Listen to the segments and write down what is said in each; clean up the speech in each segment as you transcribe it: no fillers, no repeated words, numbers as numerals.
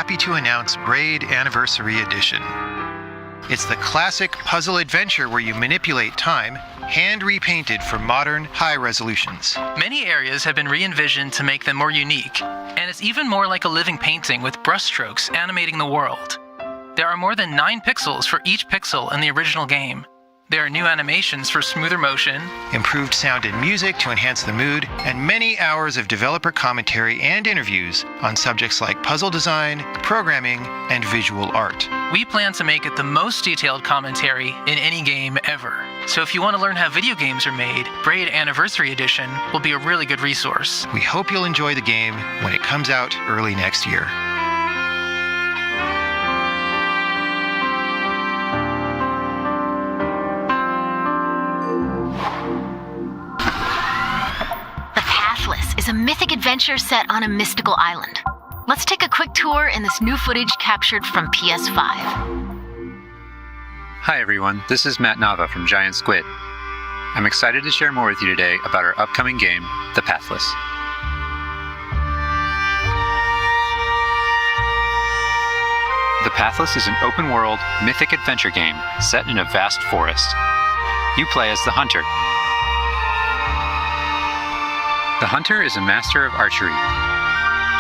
happy to announce Braid Anniversary Edition. It's the classic puzzle adventure where you manipulate time, hand repainted for modern, high resolutions. Many areas have been re-envisioned to make them more unique, and it's even more like a living painting with brushstrokes animating the world. There are more than 9 pixels for each pixel in the original game. There are new animations for smoother motion, improved sound and music to enhance the mood, and many hours of developer commentary and interviews on subjects like puzzle design, programming, and visual art. We plan to make it the most detailed commentary in any game ever. So if you want to learn how video games are made, Braid Anniversary Edition will be a really good resource. We hope you'll enjoy the game when it comes out early next year. A mythic adventure set on a mystical island. Let's take a quick tour in this new footage captured from PS5. Hi everyone, this is Matt Nava from Giant Squid. I'm excited to share more with you today about our upcoming game, The Pathless. The Pathless is an open-world, mythic adventure game set in a vast forest. You play as the Hunter. The Hunter is a master of archery.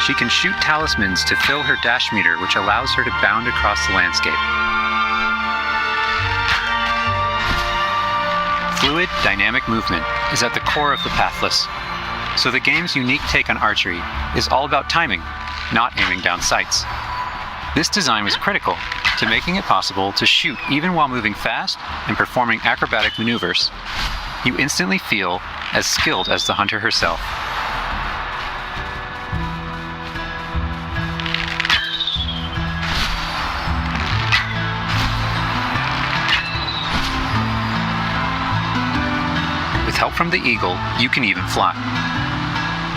She can shoot talismans to fill her dash meter, which allows her to bound across the landscape. Fluid, dynamic movement is at the core of the Pathless, so the game's unique take on archery is all about timing, not aiming down sights. This design was critical to making it possible to shoot even while moving fast and performing acrobatic maneuvers. You instantly feel as skilled as the Hunter herself. With help from the eagle, you can even fly.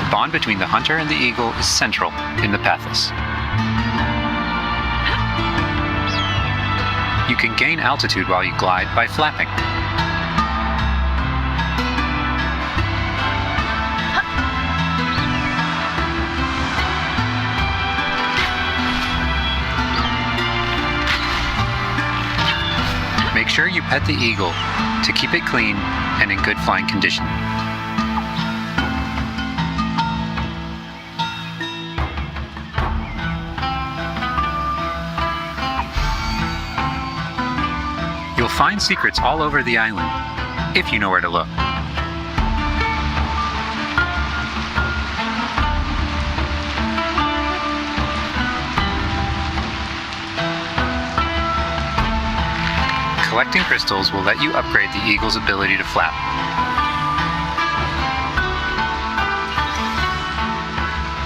The bond between the Hunter and the eagle is central in the Pathless. You can gain altitude while you glide by flapping. Make sure you pet the eagle to keep it clean and in good flying condition. You'll find secrets all over the island, if you know where to look. Collecting crystals will let you upgrade the eagle's ability to flap.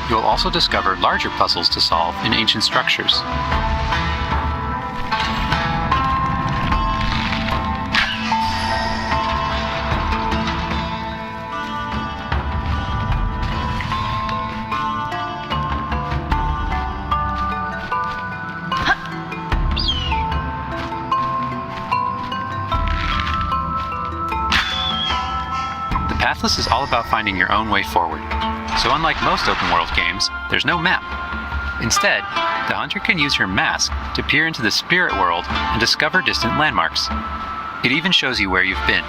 You'll also discover larger puzzles to solve in ancient structures. Pathless is all about finding your own way forward. So unlike most open-world games, there's no map. Instead, the Hunter can use her mask to peer into the spirit world and discover distant landmarks. It even shows you where you've been.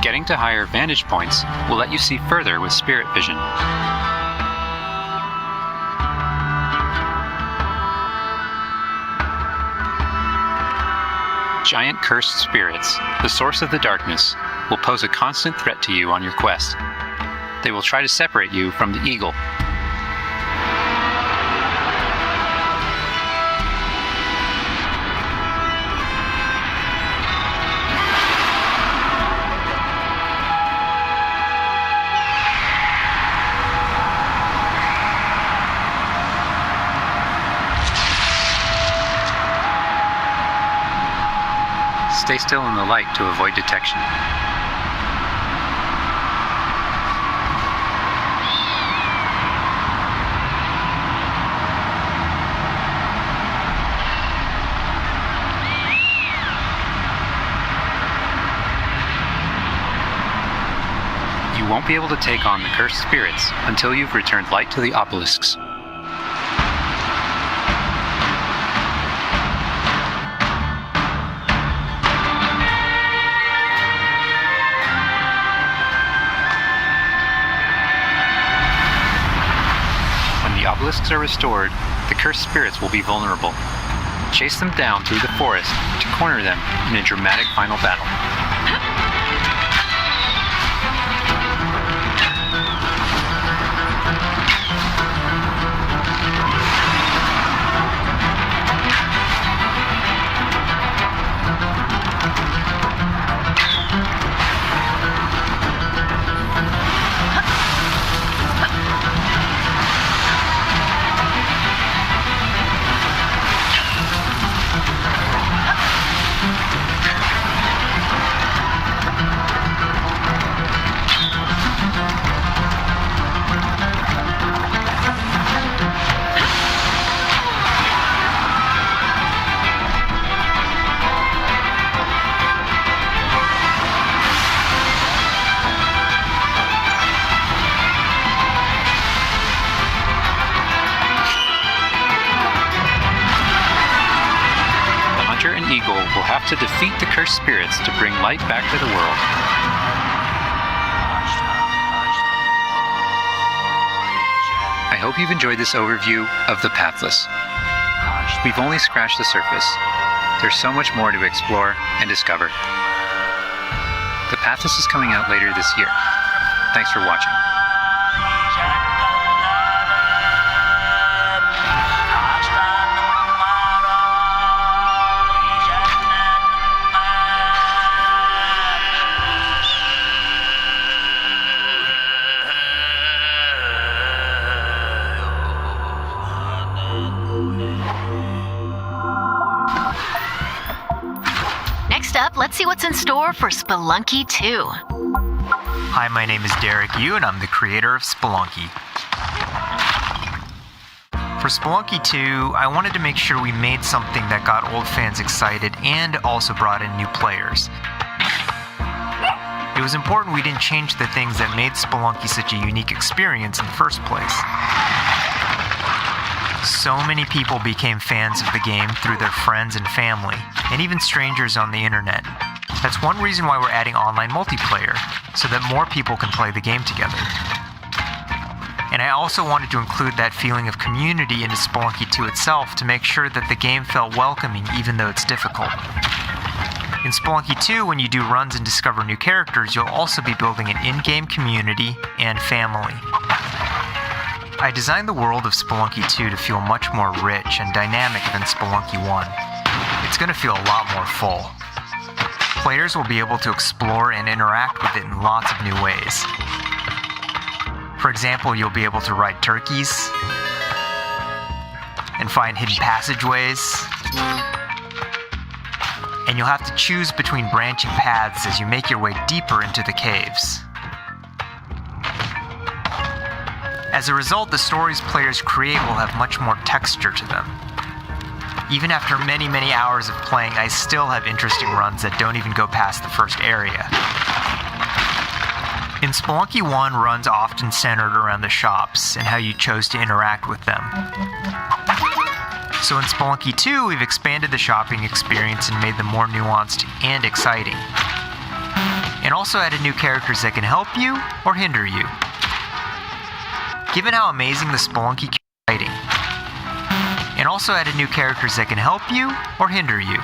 Getting to higher vantage points will let you see further with spirit vision. Giant cursed spirits, the source of the darkness, will pose a constant threat to you on your quest. They will try to separate you from the eagle. Stay still in the light to avoid detection. You won't be able to take on the cursed spirits until you've returned light to the obelisks. obelisks are restored, the cursed spirits will be vulnerable. Chase them down through the forest to corner them in a dramatic final battle. Eagle will have to defeat the cursed spirits to bring light back to the world. I hope you've enjoyed this overview of The Pathless. We've only scratched the surface. There's so much more to explore and discover. The Pathless is coming out later this year. Thanks for watching. Next up, let's see what's in store for Spelunky 2. Hi, my name is Derek Yu, and I'm the creator of Spelunky. For Spelunky 2, I wanted to make sure we made something that got old fans excited and also brought in new players. It was important we didn't change the things that made Spelunky such a unique experience in the first place. So many people became fans of the game through their friends and family, and even strangers on the internet. That's one reason why we're adding online multiplayer, so that more people can play the game together. And I also wanted to include that feeling of community into Spelunky 2 itself to make sure that the game felt welcoming even though it's difficult. In Spelunky 2, when you do runs and discover new characters, you'll also be building an in-game community and family. I designed the world of Spelunky 2 to feel much more rich and dynamic than Spelunky 1. It's going to feel a lot more full. Players will be able to explore and interact with it in lots of new ways. For example, you'll be able to ride turkeys and find hidden passageways. And you'll have to choose between branching paths as you make your way deeper into the caves. As a result, the stories players create will have much more texture to them. Even after many, many hours of playing, I still have interesting runs that don't even go past the first area. In Spelunky 1, runs often centered around the shops and how you chose to interact with them. So in Spelunky 2, we've expanded the shopping experience and made them more nuanced and exciting. And also added new characters that can help you or hinder you. Given how amazing the Spelunky community is, and also added new characters that can help you or hinder you.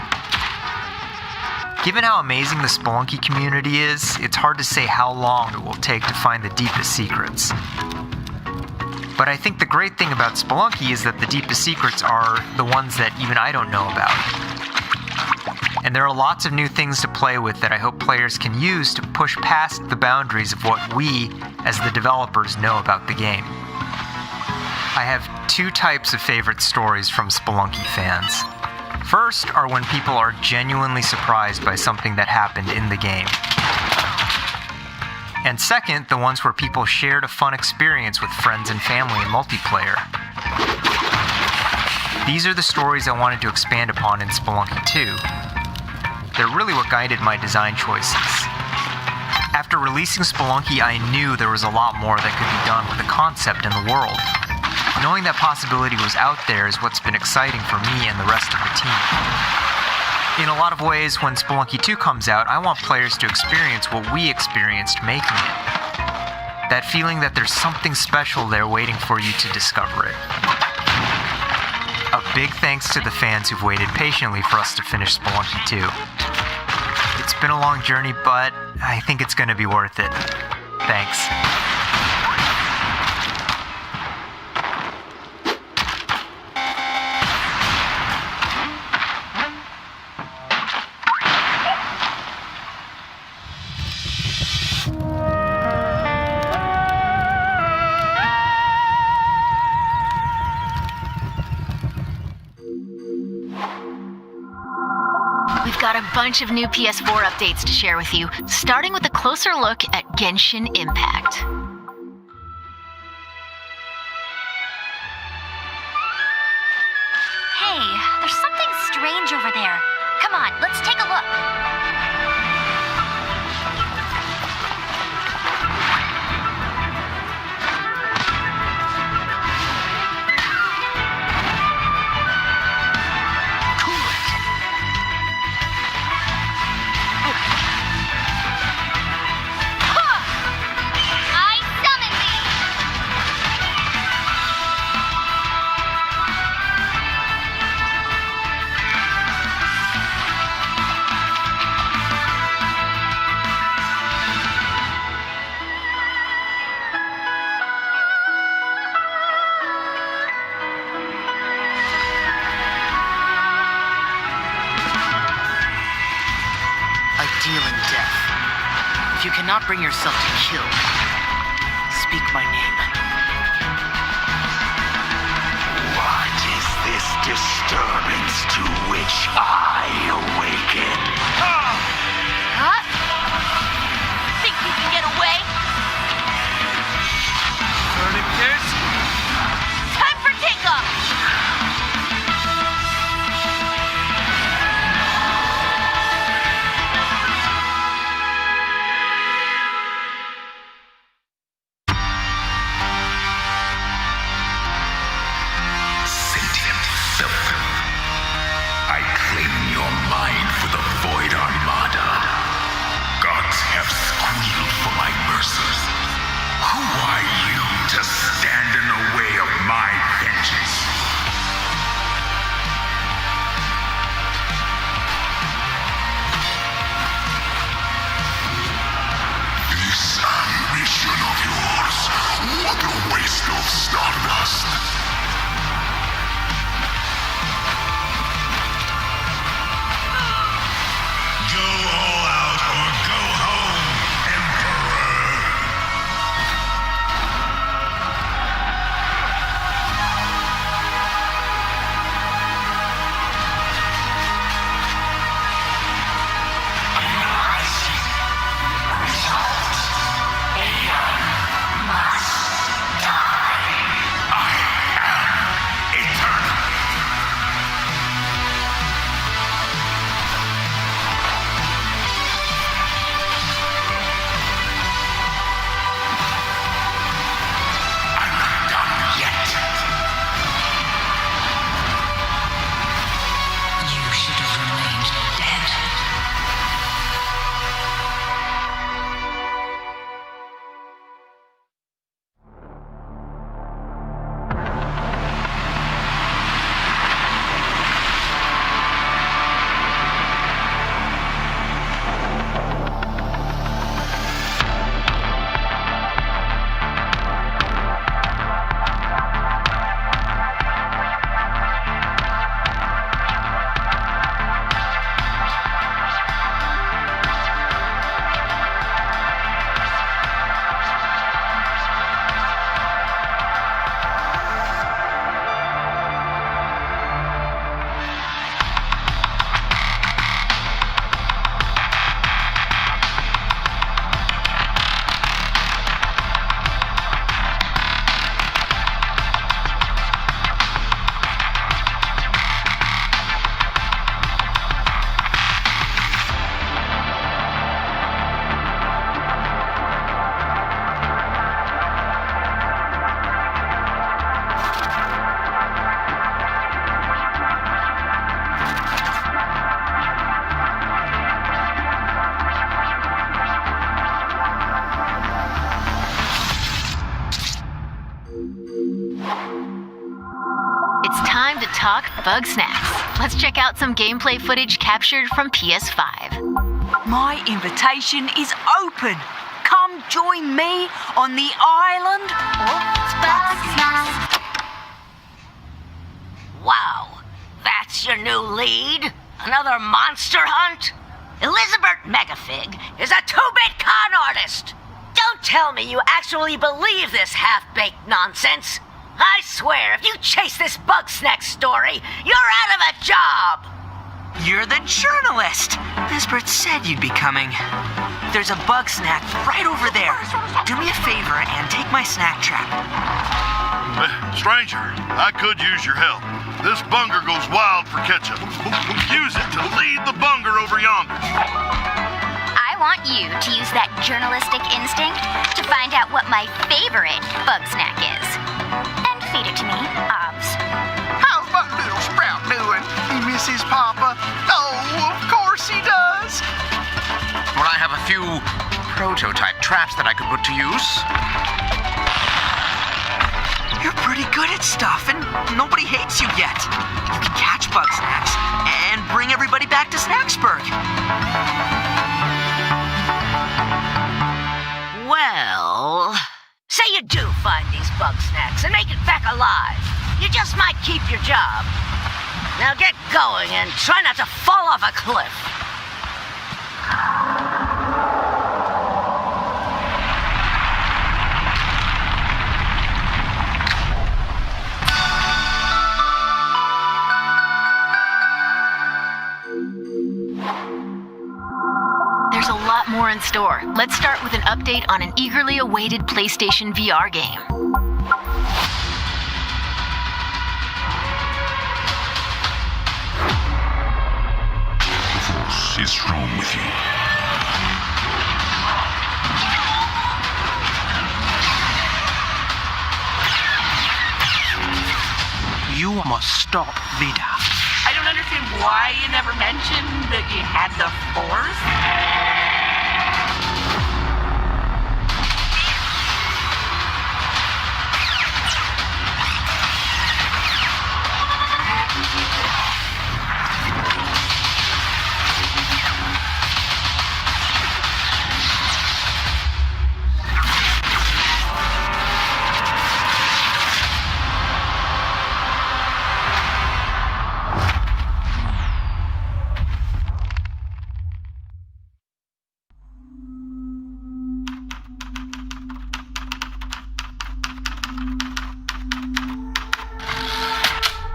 Given how amazing the Spelunky community is, it's hard to say how long it will take to find the deepest secrets. But I think the great thing about Spelunky is that the deepest secrets are the ones that even I don't know about. And there are lots of new things to play with that I hope players can use to push past the boundaries of what we, as the developers, know about the game. I have two types of favorite stories from Spelunky fans. First are when people are genuinely surprised by something that happened in the game. And second, the ones where people shared a fun experience with friends and family in multiplayer. These are the stories I wanted to expand upon in Spelunky 2. They're really what guided my design choices. After releasing Spelunky, I knew there was a lot more that could be done with the concept and the world. Knowing that possibility was out there is what's been exciting for me and the rest of the team. In a lot of ways, when Spelunky 2 comes out, I want players to experience what we experienced making it. That feeling that there's something special there waiting for you to discover it. A big thanks to the fans who've waited patiently for us to finish Spelunky 2. It's been a long journey, but I think it's going to be worth it. Thanks. We've got a bunch of new PS4 updates to share with you, starting with a closer look at Genshin Impact. Hey, there's something strange over there. Come on, let's take a look. I summon thee! I deal in death. If you cannot bring yourself to kill, speak my name. What is this disturbance to which I awaken? Huh? Think you can get away? Time for takeoff! talk bug snacks. Let's check out some gameplay footage captured from PS5. My invitation is open. Come join me on the island of bug snacks. Wow, that's your new lead? Another monster hunt? Elizabeth Megafig is a 2-bit con artist! Don't tell me you actually believe this half-baked nonsense! I swear, if you chase this bug snack story, you're out of a job! You're the journalist. Lisbeth said you'd be coming. There's a bug snack right over there. Do me a favor and take my snack trap. Stranger, I could use your help. This bunger goes wild for ketchup. Use it to lead the bunger over yonder. I want you to use that journalistic instinct to find out what my favorite bug snack is. And feed it to me, Obs. How's my little sprout doing? He misses Papa. Oh, of course he does. Well, I have a few prototype traps that I could put to use. You're pretty good at stuff, and nobody hates you yet. You can catch bug snacks and bring everybody back to Snacksburg. Well, say you do find these bug snacks and make it back alive. You just might keep your job. Now get going and try not to fall off a cliff. There's a lot more in store. Let's start with an update on an eagerly awaited PlayStation VR game. The Force is strong with you. You must stop Vida. I don't understand why you never mentioned that you had the Force.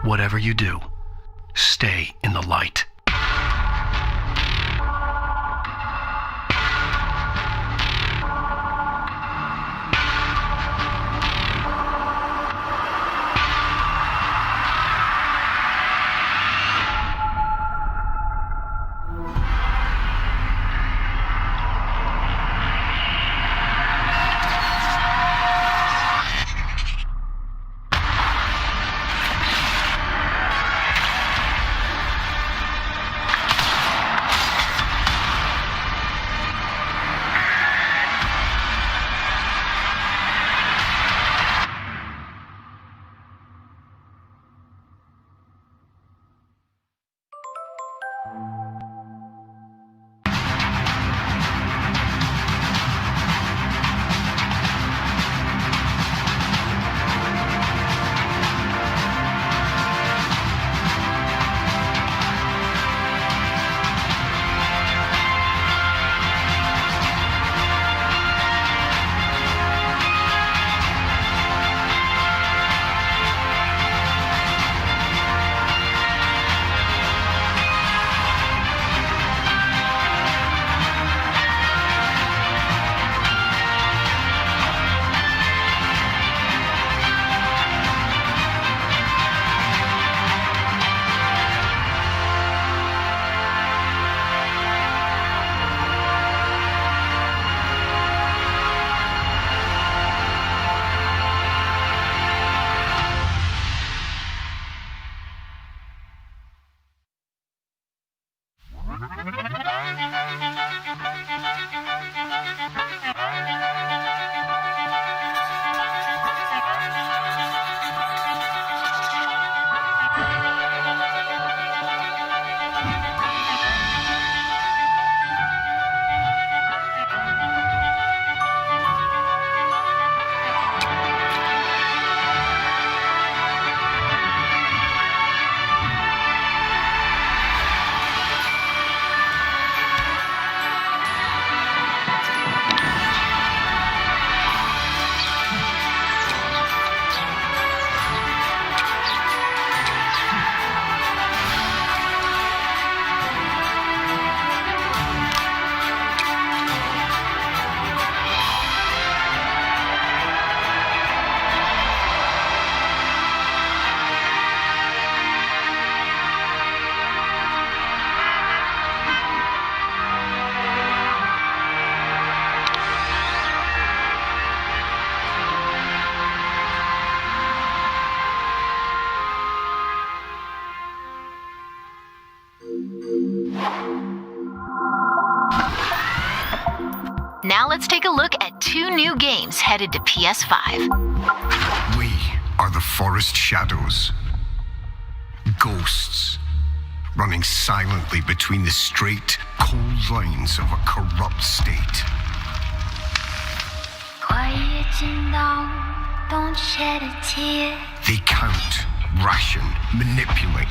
Whatever you do, stay in the light. Now let's take a look at 2 new games headed to PS5. We are the forest shadows. Ghosts, running silently between the straight, cold lines of a corrupt state. Quieten down, don't shed a tear. They count, ration, manipulate.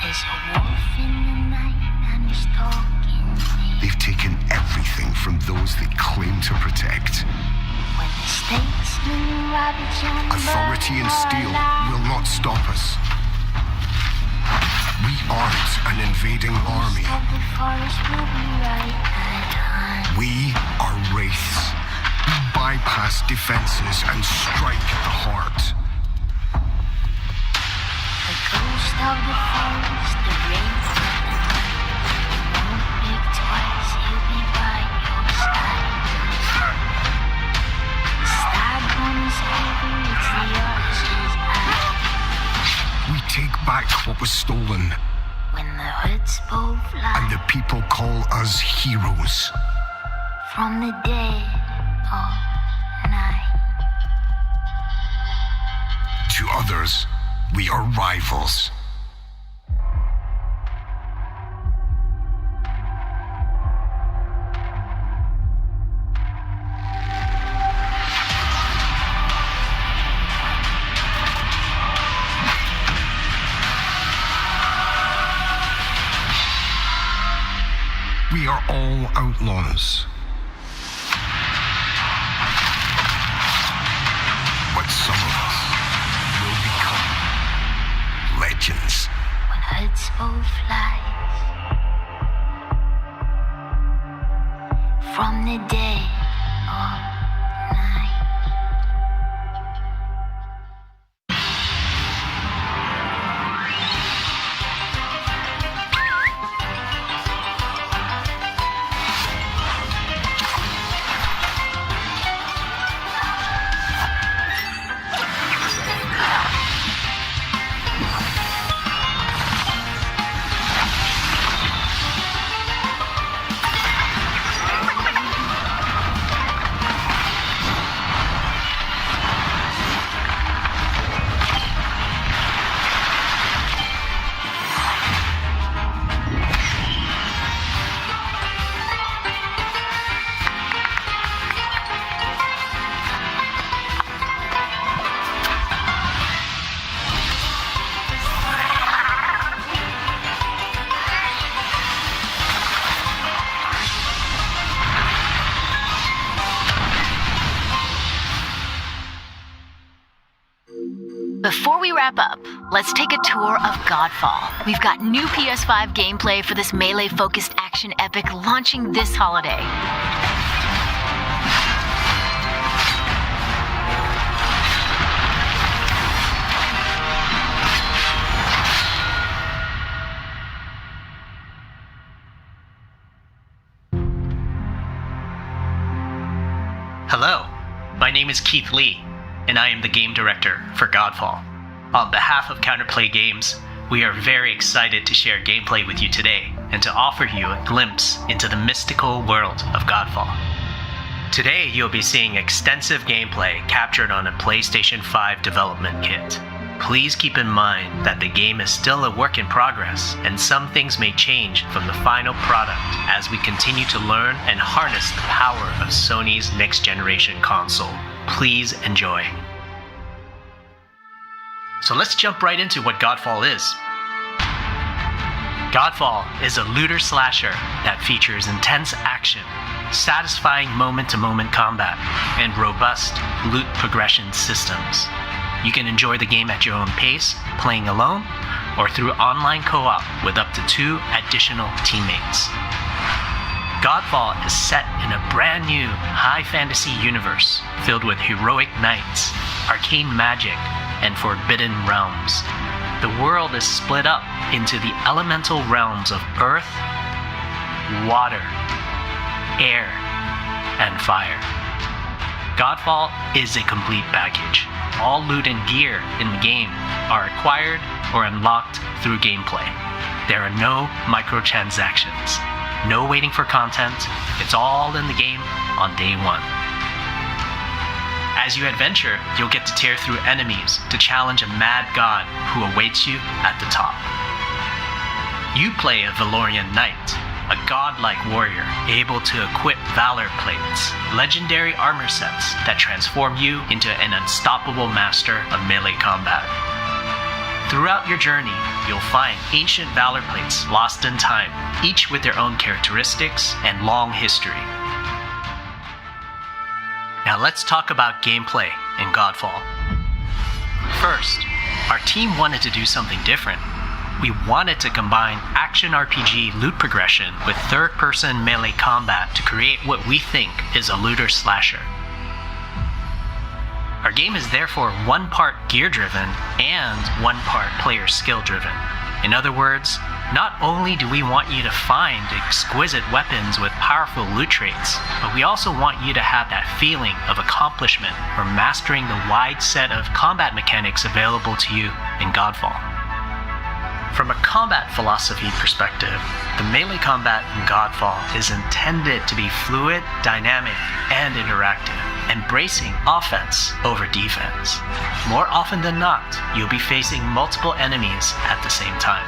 There's a wolf in the night and he's talking to me. They've taken everything from those they claim to protect. When the statesmen ravage and Authority and steel will not stop us. We aren't an invading army. The forest will be right at hand. We are wraiths. We bypass defenses and strike at the heart. The ghost of the forest, the wraith of the night. Won't think twice, he'll be by your side. The stab on his quiver, it's the archer's eye. We take back what was stolen. When the hoods both fly. And the people call us heroes. From the dead of night. To others, we are rivals. We are all outlaws. But some of us will become legends. When hoods both flies. From the dead of night. Before we wrap up, let's take a tour of Godfall. We've got new PS5 gameplay for this melee-focused action epic launching this holiday. Hello, my name is Keith Lee, and I am the game director for Godfall. On behalf of Counterplay Games, we are very excited to share gameplay with you today and to offer you a glimpse into the mystical world of Godfall. Today, you'll be seeing extensive gameplay captured on a PlayStation 5 development kit. Please keep in mind that the game is still a work in progress, and some things may change from the final product as we continue to learn and harness the power of Sony's next-generation console. Please enjoy. So let's jump right into what Godfall is. Godfall is a looter slasher that features intense action, satisfying moment-to-moment combat, and robust loot progression systems. You can enjoy the game at your own pace, playing alone, or through online co-op with up to 2 additional teammates. Godfall is set in a brand new high fantasy universe filled with heroic knights, arcane magic, and forbidden realms. The world is split up into the elemental realms of earth, water, air, and fire. Godfall is a complete package. All loot and gear in the game are acquired or unlocked through gameplay. There are no microtransactions, no waiting for content. It's all in the game, on day 1. As you adventure, you'll get to tear through enemies to challenge a mad god who awaits you at the top. You play a Valorian knight, a godlike warrior able to equip valor plates, legendary armor sets that transform you into an unstoppable master of melee combat. Throughout your journey, you'll find ancient valor plates lost in time, each with their own characteristics and long history. Now let's talk about gameplay in Godfall. First, our team wanted to do something different. We wanted to combine action RPG loot progression with third-person melee combat to create what we think is a looter slasher. Our game is therefore one part gear-driven and one part player skill-driven. In other words, not only do we want you to find exquisite weapons with powerful loot traits, but we also want you to have that feeling of accomplishment for mastering the wide set of combat mechanics available to you in Godfall. From a combat philosophy perspective, the melee combat in Godfall is intended to be fluid, dynamic, and interactive, embracing offense over defense. More often than not, you'll be facing multiple enemies at the same time.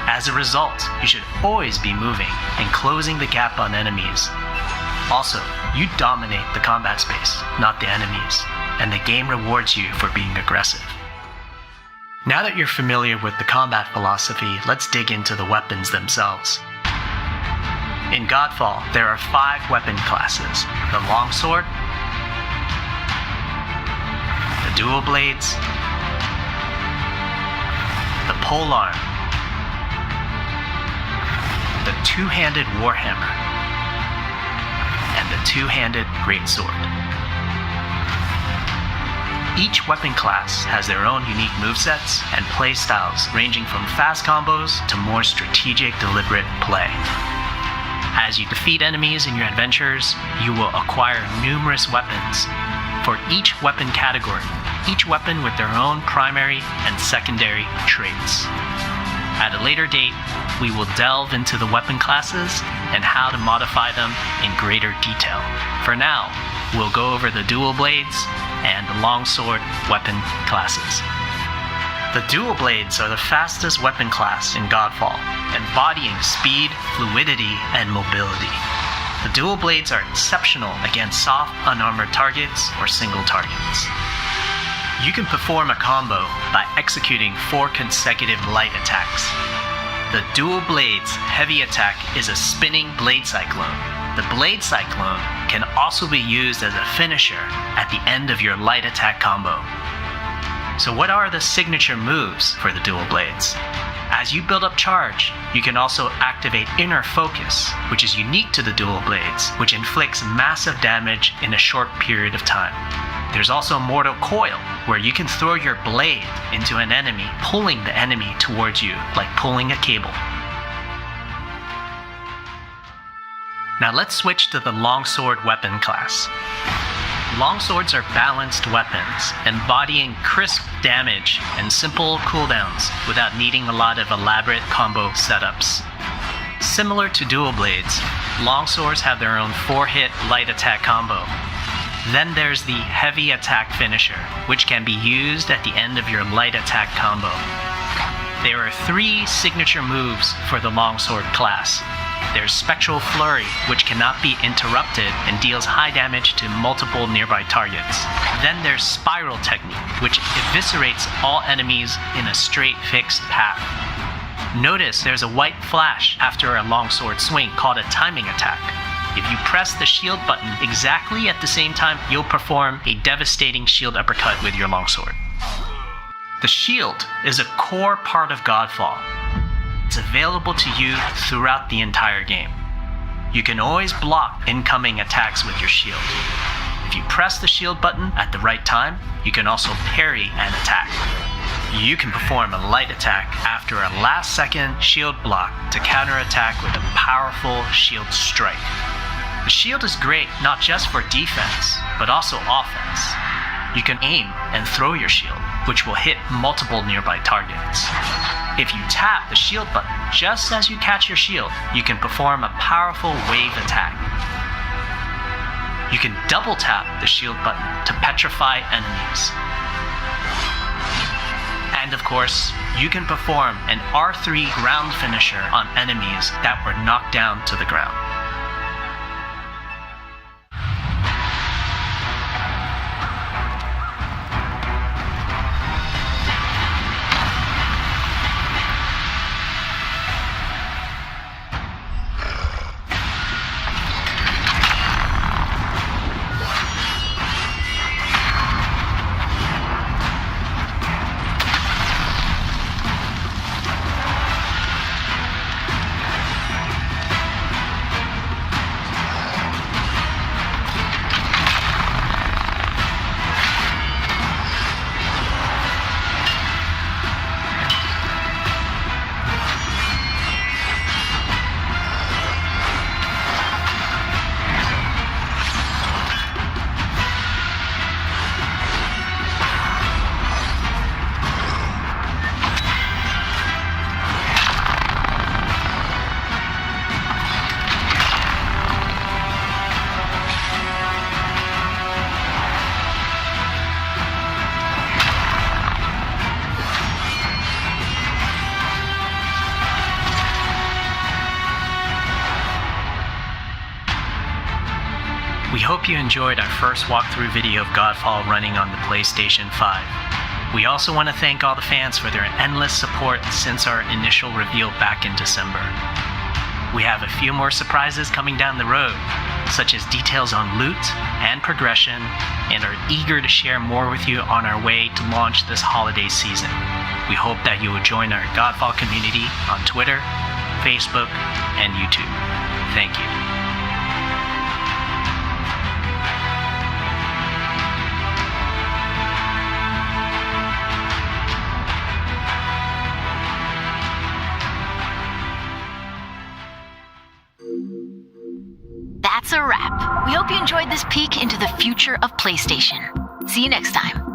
As a result, you should always be moving and closing the gap on enemies. Also, you dominate the combat space, not the enemies, and the game rewards you for being aggressive. Now that you're familiar with the combat philosophy, let's dig into the weapons themselves. In Godfall, there are 5 weapon classes: the longsword, the dual blades, the polearm, the two-handed warhammer, and the two-handed greatsword. Each weapon class has their own unique movesets and playstyles, ranging from fast combos to more strategic, deliberate play. As you defeat enemies in your adventures, you will acquire numerous weapons. For each weapon category, each weapon with their own primary and secondary traits. At a later date, we will delve into the weapon classes and how to modify them in greater detail. For now, we'll go over the dual blades and the longsword weapon classes. The dual blades are the fastest weapon class in Godfall, embodying speed, fluidity, and mobility. The dual blades are exceptional against soft, unarmored targets or single targets. You can perform a combo by executing 4 consecutive light attacks. The dual blades heavy attack is a spinning blade cyclone. The blade cyclone can also be used as a finisher at the end of your light attack combo. So what are the signature moves for the dual blades? As you build up charge, you can also activate Inner Focus, which is unique to the dual blades, which inflicts massive damage in a short period of time. There's also Mortal Coil, where you can throw your blade into an enemy, pulling the enemy towards you like pulling a cable. Now let's switch to the longsword weapon class. Longswords are balanced weapons, embodying crisp damage and simple cooldowns without needing a lot of elaborate combo setups. Similar to dual blades, longswords have their own 4-hit light attack combo. Then there's the heavy attack finisher, which can be used at the end of your light attack combo. There are 3 signature moves for the longsword class. There's Spectral Flurry, which cannot be interrupted and deals high damage to multiple nearby targets. Then there's Spiral Technique, which eviscerates all enemies in a straight fixed path. Notice there's a white flash after a longsword swing called a timing attack. If you press the shield button exactly at the same time, you'll perform a devastating shield uppercut with your longsword. The shield is a core part of Godfall. It's available to you throughout the entire game. You can always block incoming attacks with your shield. If you press the shield button at the right time, you can also parry an attack. You can perform a light attack after a last-second shield block to counterattack with a powerful shield strike. The shield is great not just for defense, but also offense. You can aim and throw your shield, which will hit multiple nearby targets. If you tap the shield button just as you catch your shield, you can perform a powerful wave attack. You can double tap the shield button to petrify enemies. And of course, you can perform an R3 ground finisher on enemies that were knocked down to the ground. We hope you enjoyed our first walkthrough video of Godfall running on the PlayStation 5. We also want to thank all the fans for their endless support since our initial reveal back in December. We have a few more surprises coming down the road, such as details on loot and progression, and are eager to share more with you on our way to launch this holiday season. We hope that you will join our Godfall community on Twitter, Facebook, and YouTube. Thank you. That's a wrap. We hope you enjoyed this peek into the future of PlayStation. See you next time.